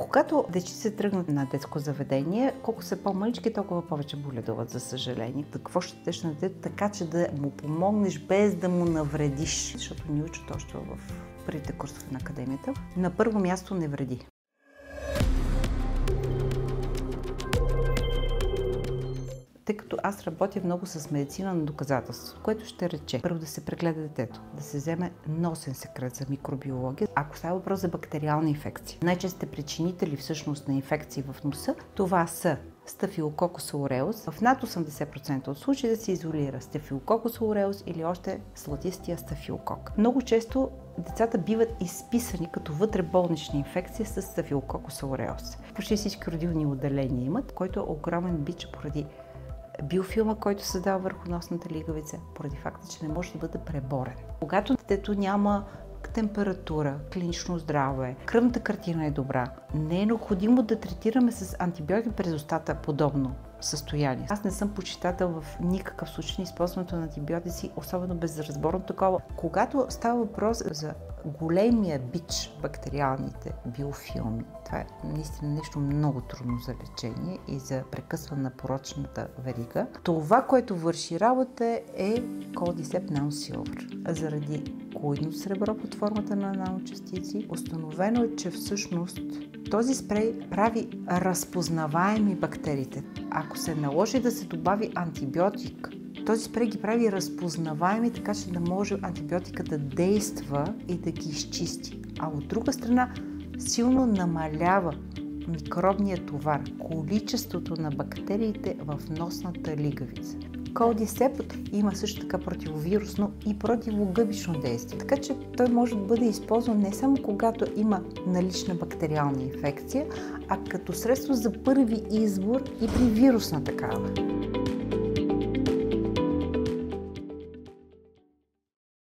Когато дечица тръгнат на детско заведение, колко са по-мънички, толкова повече боледуват, за съжаление. Какво ще дадеш на детето, така че да му помогнеш без да му навредиш? Защото ни учат още в първите курсове на академията. На първо място не вреди. Тъй като аз работя много с медицина на доказателство, което ще рече първо да се прегледа детето, да се вземе носен секрет за микробиология. Ако става въпрос за бактериални инфекции, най-честите причинители всъщност на инфекции в носа, това са Staphylococcus aureus. В над 80% от случаите се изолира Staphylococcus aureus или още златистия стафилокок. Много често децата биват изписани като вътреболнична инфекция с Staphylococcus aureus. Почти всички родилни отделения имат, който е огромен бич поради биофилма, който се дава върху носната лигавица, поради факта, че не може да бъде преборен. Когато детето няма температура, клинично здраве, кръвната картина е добра, не е необходимо да третираме с антибиотик през устата подобно състояние. Аз не съм почитател в никакъв случай на използването на антибиотици, особено безразборно такова. Когато става въпрос за големия бич, бактериалните биофилми, това е наистина нещо много трудно за лечение и за прекъсване на порочната верига. Това, което върши работа, е Codicep Nanosilver. Заради колоидно сребро под формата на наночастици, установено е, че всъщност този спрей прави разпознаваеми бактериите. Ако се наложи да се добави антибиотик, този спрей ги прави разпознаваеми, така че да може антибиотика да действа и да ги изчисти. А от друга страна, силно намалява микробния товар, количеството на бактериите в носната лигавица. Codicep има също така противовирусно и противогъбично действие, така че той може да бъде използван не само когато има налична бактериална инфекция, а като средство за първи избор и при вирусна такава.